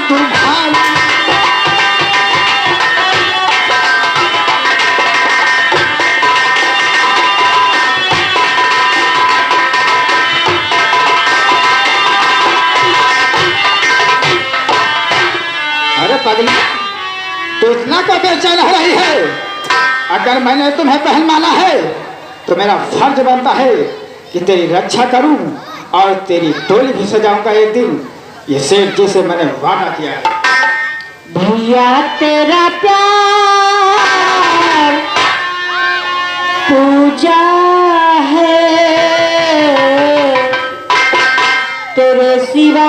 तूफान। अरे पगली, तो इतना को बेचैन हो रही है? अगर मैंने तुम्हें बहन माना है तो मेरा फर्ज बनता है कि तेरी रक्षा करूं और तेरी टोली भी सजाऊंगा एक दिन। ये सेठ जी से मैंने वादा किया है। भैया तेरा प्यार पूजा है, तेरे सिवा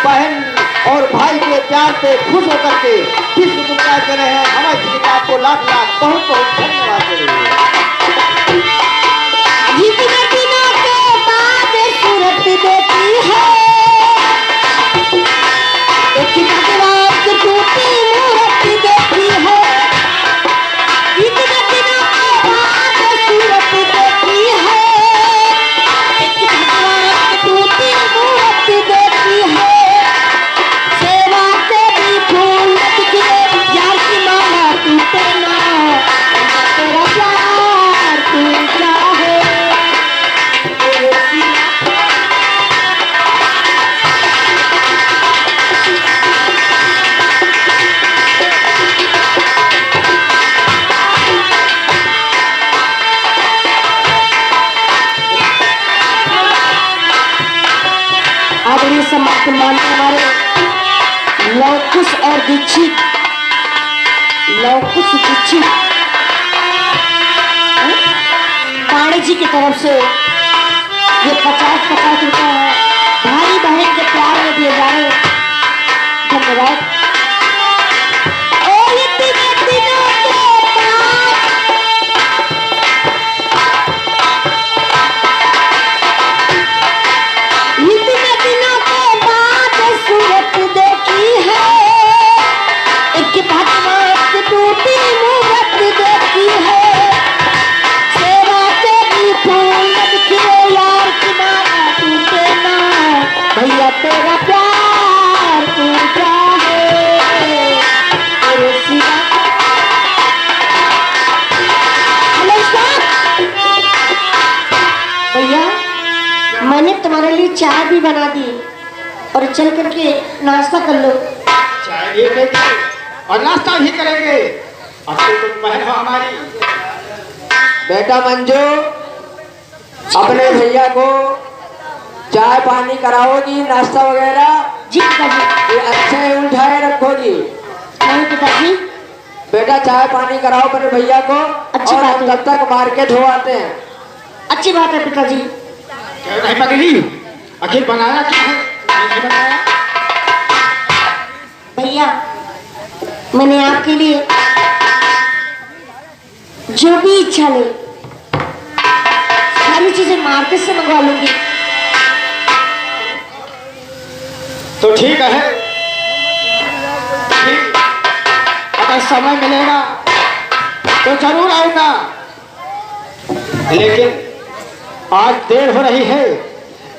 बहन और भाई के प्यार से खुश होकर के विश्व दुनिया के रहे हैं। हमारे किताब को लाख लाख बहुत बहुत धन्यवाद दे रही है। सूरत देती है एक टूटी मूरत देती है। इतने दिनों के बाद सूरत देती है एक टूटी मूरत देती है। सम्मान हमारे लवकुश और दीक्षित, लवकुश दीक्षित पाणी जी की तरफ से ये 50-50 रुपए है भाई बहन के प्यार में दिए जा रहे। धन्यवाद। मैंने तुम्हारे लिए चाय भी बना दी और चल करके नाश्ता कर लो। चाय भी लेंगे और नाश्ता भी करेंगे। अब तो तुम बहन हो हमारी। बेटा मंजू, अपने भैया को चाय पानी कराओगी, नाश्ता वगैरह? जी पिताजी। ये अच्छे उठाए रखोगी? नहीं पिताजी। बेटा चाय पानी कराओ अपने भैया को। अच्छी बात है। तब तक मार्केट हो आते हैं। अच्छी बात है पिताजी। क्या नहीं पकड़ी? आखिर बनाया क्या है? नहीं बनाया। भैया मैंने आपके लिए जो भी इच्छा ले सारी चीजें मार्केट से मंगवा लूंगी। तो ठीक है, ठीक। अगर समय मिलेगा तो जरूर आऊंगा, लेकिन आज देर हो रही है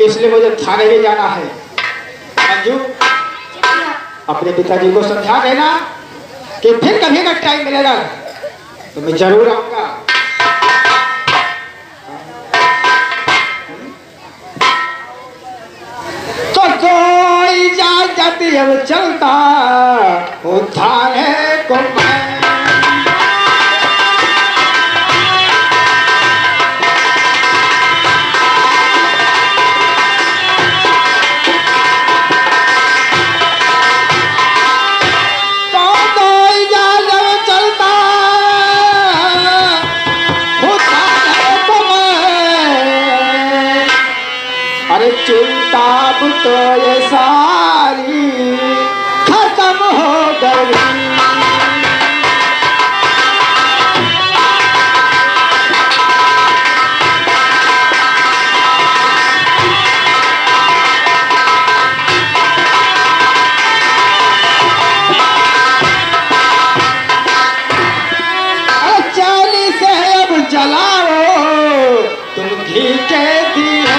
इसलिए मुझे थाने भी जाना है। मंजू, अपने पिताजी को समझा देना कि फिर कभी अगर टाइम मिलेगा तो मैं जरूर आऊंगा। तो कोई इजाजत अब चलता थाने को मैं। तो ये सारी खत्म हो गई। चाली से अब जलाओ तुम घी के दिए।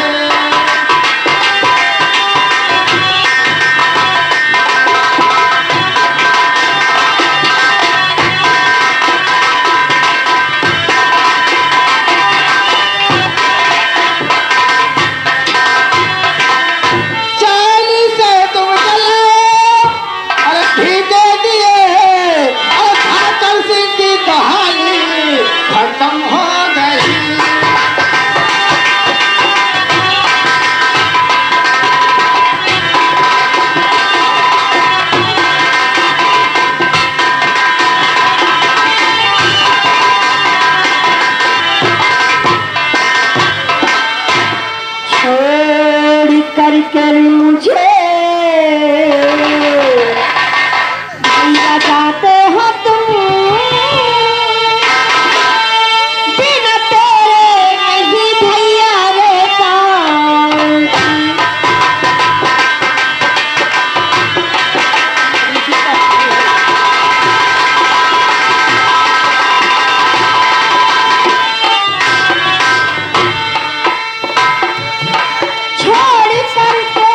चाली से तुम जलाओ और घी के दिए और ठाकर सिंह की कहानी खत्म हो गई। छोड़ कर मुझे भैया जाते हो तुम, बिना तेरे नहीं भैया रहता। छोड़ करके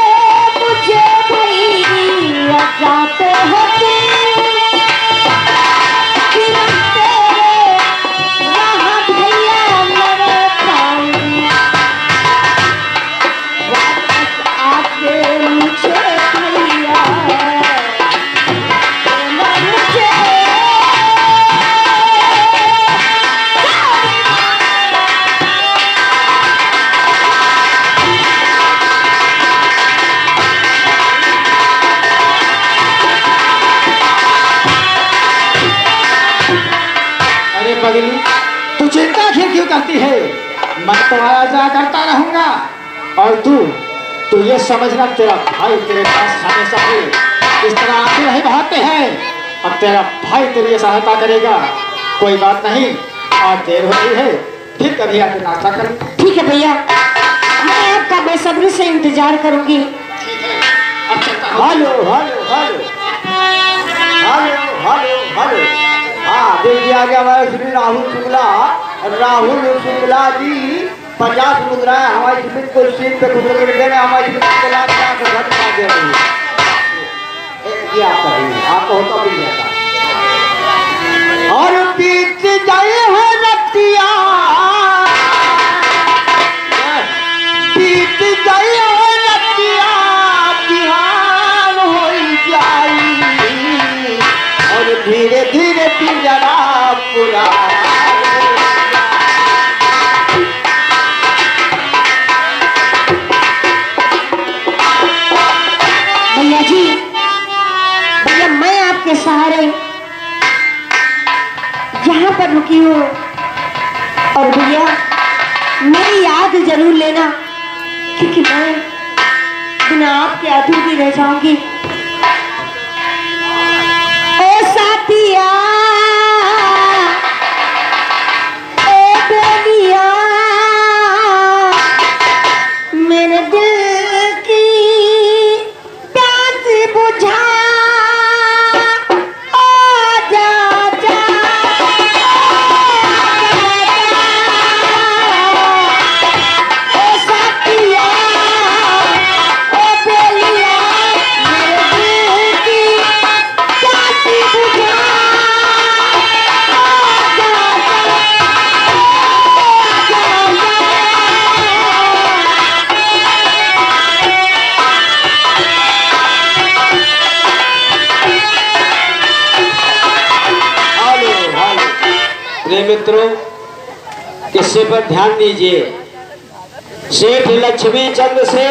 मुझे भैया जाते हो तुम, बिना तेरे यहाँ भैया न रहता। वापस आके मुझे भैया देना मुझे। अरे पगली, तू चिंता क्यों करती है? मैं तो आया जा करता रहूंगा। और तू ये समझना तेरा भाई तेरे पास हमेशा है। इस तरह आंसू नहीं बहाते हैं। अब तेरा भाई तेरी सहायता करेगा। कोई बात नहीं, आज देर हो रही है, फिर कभी आके नाश्ता कर। ठीक है भैया, मैं आपका बेसब्री से इंतजार करूंगी। अब चलता हूँ। Hello hello hello hello hello hello. हाँ, देखिए आगे हमारे श्री राहुल शुक्ला। राहुल शुक्ला जी 50 मुद्राएं हमारी स्मित को सीट पे खुद कर दे रहे। हमारी स्मित को लाख लाख घट कर दे रही है। ये आपका ही, आपको होता भी नहीं आता। और बीत जाए है रतिया, बीत जाए है रतिया, बिहान हो जाई और धीरे धीरे पिंजरा पूरा। भैया जी, भैया मैं आपके सहारे यहाँ पर रुकी हूँ। और भैया मेरी याद जरूर लेना, क्योंकि मैं बिना आपके अधूरी रह जाऊंगी। ओ साथिया, ओ बेलिया, मेरे दिल की प्यास बुझा। मित्रों, किस्से पर ध्यान दीजिए। सेठ लक्ष्मी चंद से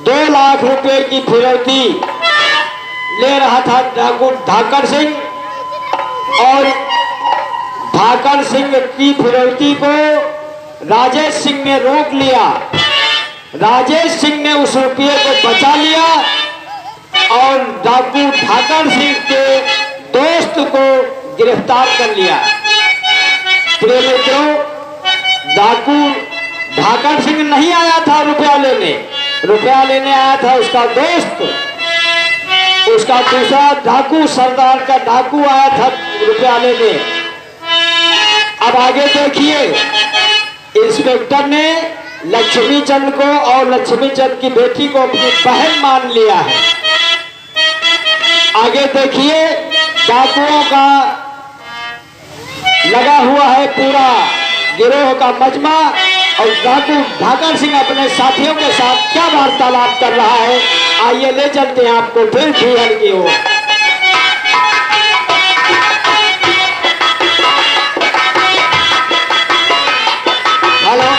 2 लाख रुपए की फिरौती ले रहा था धाकड़ सिंह, और धाकड़ सिंह की फिरौती को राजेश सिंह ने रोक लिया। राजेश सिंह ने उस रुपये को बचा लिया और डाकू ठाकर सिंह के दोस्त को गिरफ्तार कर लिया। प्रिय मित्रों, डाकू ठाकर सिंह नहीं आया था रुपया लेने आया था उसका दोस्त, उसका दूसरा डाकू सरदार का डाकू आया था रुपया लेने। अब आगे देखिए, इंस्पेक्टर ने लक्ष्मी चंद को और लक्ष्मी चंद की बेटी को अपनी बहन मान लिया है। आगे देखिए, डाकुओं का लगा हुआ है पूरा गिरोह का मजमा और डाकू ठाकर सिंह अपने साथियों के साथ क्या वार्तालाप कर रहा है, आइए ले चलते हैं आपको फिर बिहड़ की ओर। हेलो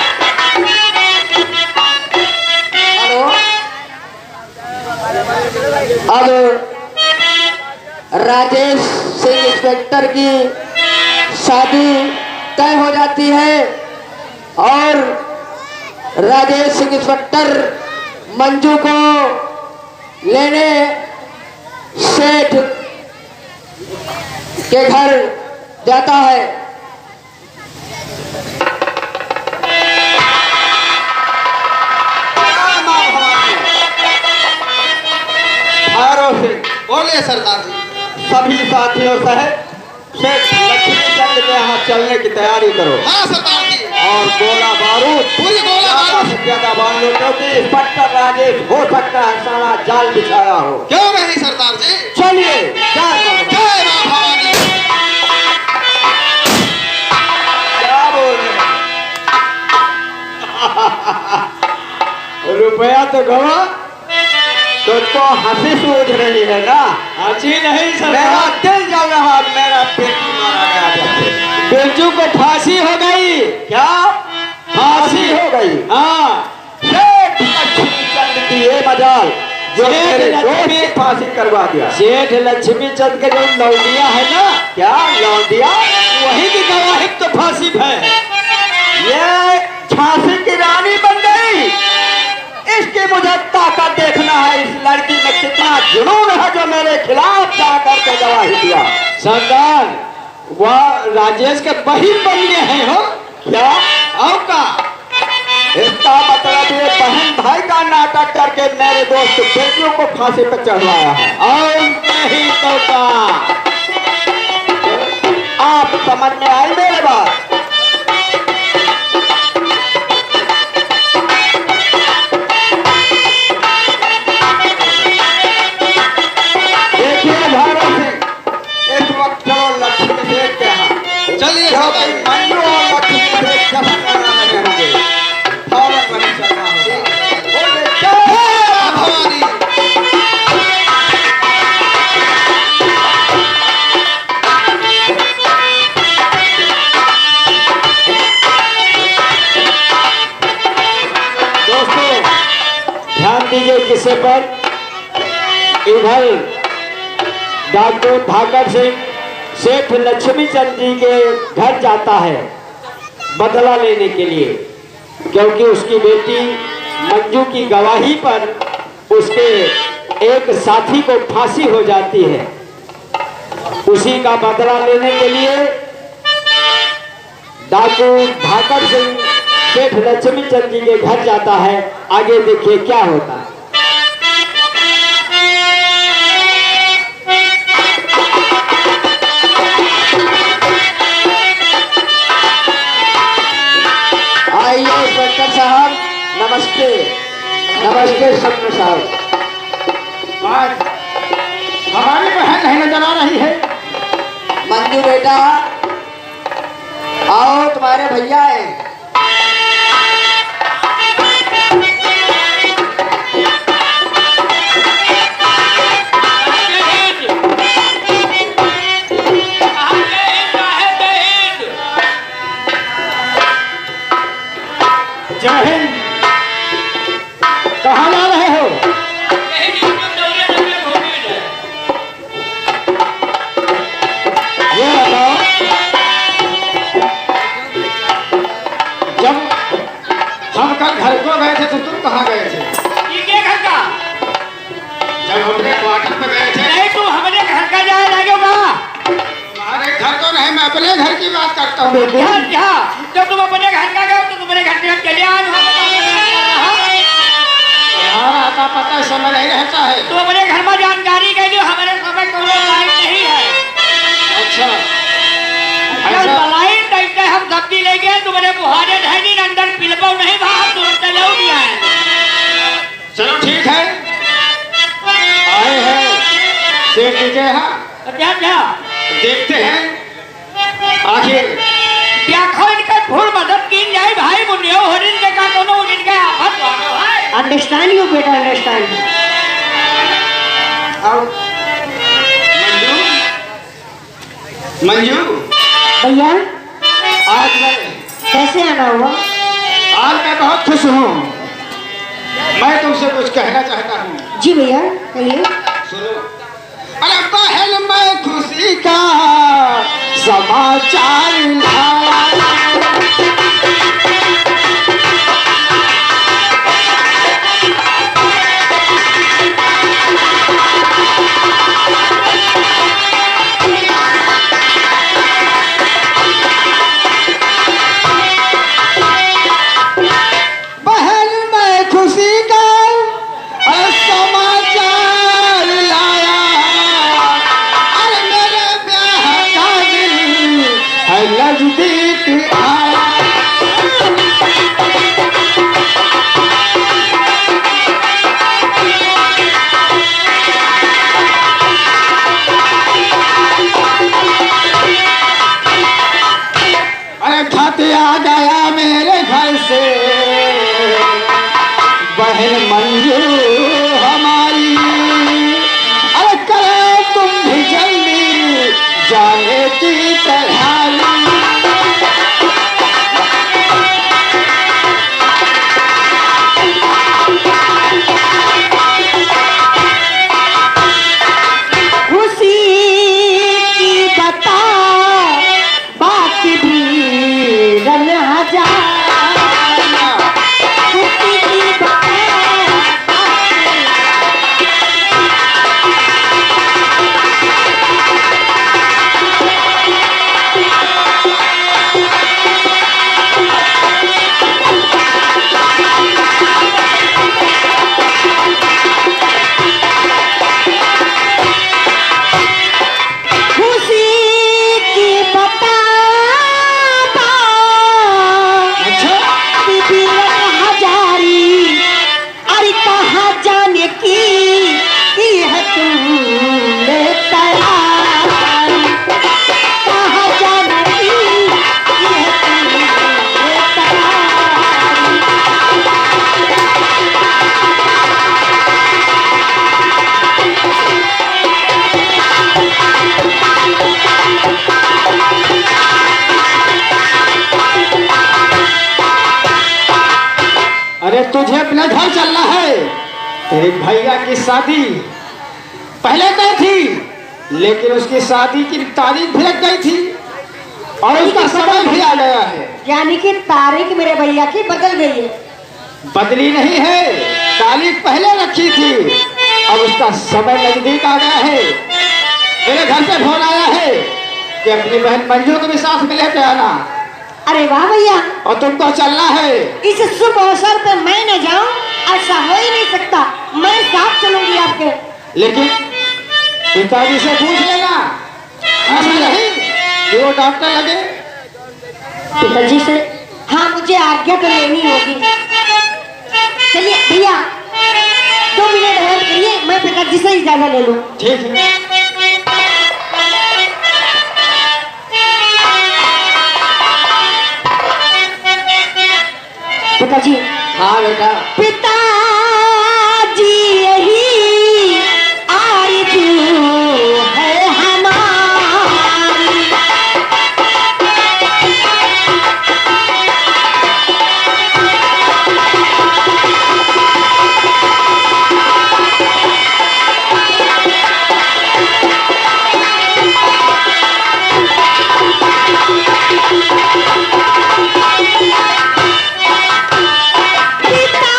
अब राजेश सिंह इंस्पेक्टर की शादी तय हो जाती है और राजेश सिंह इंस्पेक्टर मंजू को लेने सेठ के घर जाता है। बोलिए सरदार जी। सभी साथियों सहित सेठ लक्ष्मी चंद के यहाँ चलने की तैयारी करो। हाँ सरदार जी। और गोला बारूद पूरी गोला बारूद से ज्यादा बांध लो, क्योंकि इंस्पेक्टर राजेश हो सकता है सारा जाल बिछाया हो। क्यों नहीं सरदार जी। चलिए क्या बोल रहे रुपया तो गवा, तुझको हंसी सूझ रही है ना? हंसी नहीं सर, मेरा दिल जल रहा, मेरा बेटी मारा गया। बिरजू को फांसी हो गई। क्या फांसी हो गई? हाँ, सेठ लक्ष्मी चंद की ये मजाल जो मेरे दोस्त की फांसी करवा दिया। सेठ लक्ष्मी चंद के जो लौंडिया है ना, क्या लौंडिया, वही की गवाही तो फांसी है। ये झांसी की रानी बन गई। इसकी मुझे ताकत देखना है, इस लड़की में कितना जुनून है जो मेरे खिलाफ जाकर के गवाही दिया। सरदार, वह राजेश के बहन बन गए हैं हो क्या? और का इसका मतलब ये बहन भाई का नाटक करके मेरे दोस्त बेटियों को फांसी पर चढ़वाया है। और नहीं तो का, आप समझ में आई मेरे बात? चलिए मंजू और लक्ष्मी से जहाँ नहीं होंगे, फौरन वहीं चलना होगा। भवानी। दोस्तों ध्यान दीजिए किसे पर। इधर डॉक्टर ठाकर सिंह सेठ लक्ष्मी चंद जी के घर जाता है बदला लेने के लिए, क्योंकि उसकी बेटी मंजू की गवाही पर उसके एक साथी को फांसी हो जाती है। उसी का बदला लेने के लिए डाकू ठाकर सिंह सेठ लक्ष्मी चंद जी के घर जाता है। आगे देखिए क्या होता है। आइए इंस्पेक्टर साहब, नमस्ते। नमस्ते सत्र साहब। आज हमारी बहन नहीं नजर आ रही है। मंजू बेटा आओ, तुम्हारे भैया हैं। जय हिंद। कहाँ जा रहे हो? ये बताओ, अपने घर की बात करता हूँ बेटे। क्या जब तुम अपने घर का गए तो तुम्हारे घर से हम चले आए यार आता पता समय नहीं रहता है। तुम अपने घर में जानकारी के लिए हमारे समय को नहीं है। अच्छा जब बलाई दैते हम सब्जी ले गए तुम्हारे बुहारे ढहनी अंदर पिलपो नहीं बाहर तुरंत ले गया है। चलो ठीक है, आए हैं सेठ जी के यहाँ, क्या क्या देखते हैं आखिर क्या खो इनका फूल मदद की जाए भाई मुनियो हरिन के का दोनों इनके आफत वालो है। अंडरस्टैंड यू बेटा, अंडरस्टैंड। आओ मंजू, भैया आज मैं कैसे आना हुआ? आज मैं बहुत खुश हूँ। मैं तुमसे कुछ कहना चाहता हूँ। जी भैया कहिए। सुनो। अरे बहन मैं खुशी का समाचार लाया। बहन मैं खुशी का समाचार लाया। अरे मेरे ब्याह का दिन है नजदीक आया। अरे खाते आ गया मेरे घर से बहन मंजू हमारी। अरे करे तुम भी जल्दी जाने की तैयारी। खुशी की बता बात भी रन हजार। खुशी की बता खुशी की बता अच्छा हजारी। अरे कहाँ जाने की है तुमने तैयारी। कहाँ जाने की है तुमने तैयारी। अरे तुझे अपने घर चलना है। तेरे भैया की शादी पहले तय थी, लेकिन उसकी शादी की तारीख भी लग गई थी और उसका समय भी आ गया है। यानी कि तारीख मेरे भैया की बदल गई है। बदली नहीं है, तारीख पहले रखी थी, अब उसका समय नजदीक आ गया है। मेरे घर से फोन आया है कि अपनी बहन मंजू को भी साथ में लेके आना अरे वाह भैया, और तुमको चलना है। इस शुभ अवसर पे मैं न जाऊं ऐसा हो ही नहीं सकता। मैं साथ चलूंगी आपके। लेकिन पिताजी से पूछ लेना, ऐसा नहीं कि वो डॉक्टर लगे। पिताजी से? हाँ मुझे आज्ञा तो लेनी होगी। चलिए भैया 2 मिनट होल्ड करिए, मैं पिताजी से इजाजत ले लूं। ठीक है। पिताजी। हाँ बेटा। पिताजी यही आरज़ू है हमारी। पिता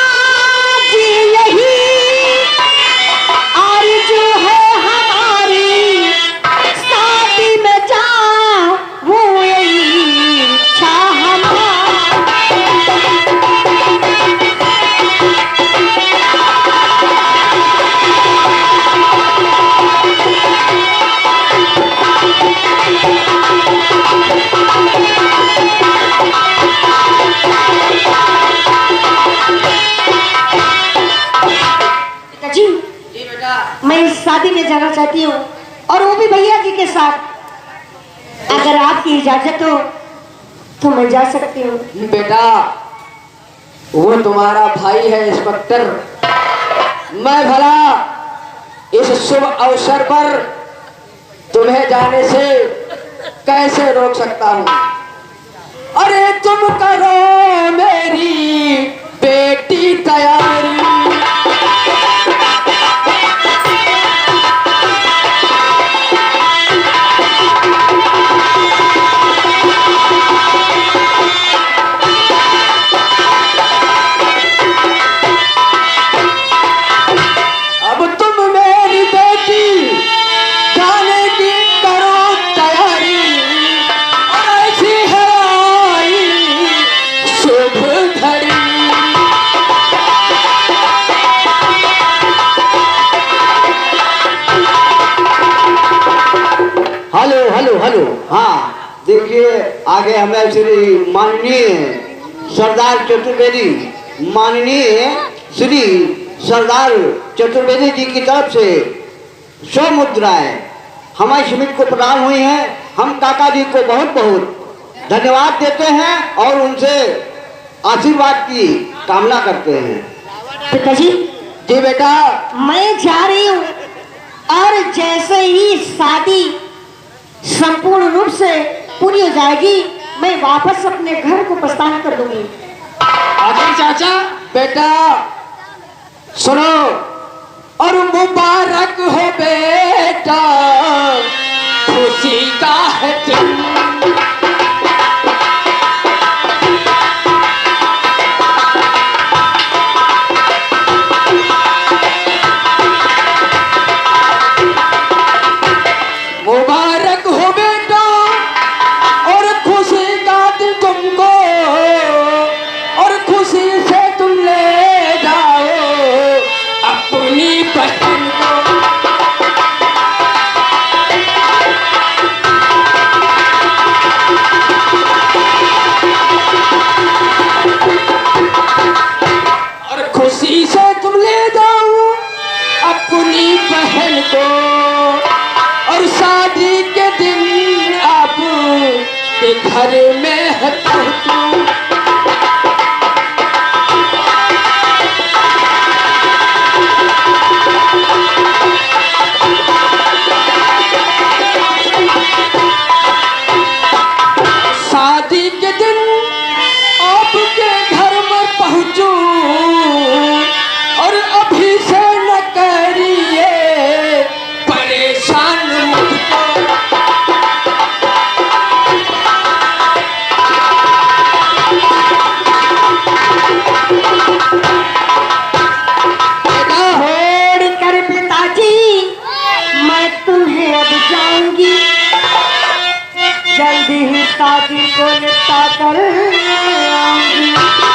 चाहती हूँ, और वो भी भैया जी के साथ। अगर आपकी इजाजत हो तो मैं जा सकती हूँ। बेटा, वो तुम्हारा भाई है इंस्पेक्टर। मैं भला इस शुभ अवसर पर तुम्हें जाने से कैसे रोक सकता हूँ? अरे तुम करो मेरी बेटी तैयारी। अब तुम मेरी बेटी जाने की करो तैयारी। और ऐसी है आई शुभ घड़ी। Hello hello hello. हाँ देखिए, आगे हमें श्री माननीय सरदार चतुर्वेदी, माननीय श्री सरदार चतुर्वेदी जी की तरफ से 100 मुद्राएं हमारे समिति को प्रदान हुई हैं। हम काका जी को बहुत बहुत धन्यवाद देते हैं और उनसे आशीर्वाद की कामना करते हैं। पिताजी, जी बेटा। मैं जा रही हूँ, और जैसे ही शादी संपूर्ण रूप से पूरी हो जाएगी, मैं वापस अपने घर को प्रस्थान कर दूंगी। आखिर चाचा, बेटा सुनो, और मुबारक हो बेटा, खुशी का है दिन। मुबारक हो बेटा, और खुशी का दिन तुमको, और खुशी से तुम ले जाओ अपनी बहन को। और खुशी से तुम ले जाओ अपनी बहन को, और शादी के दिन आप के घर में है पहुंचूं। शादी के दिन आपके घर में पहुंचूं, और अभी से न करिए परेशान मुझको। छोड़ कर पिताजी, मैं तुम्हें अब जाऊंगी। जल्दी ही शादी को निपटा कर आऊंगी।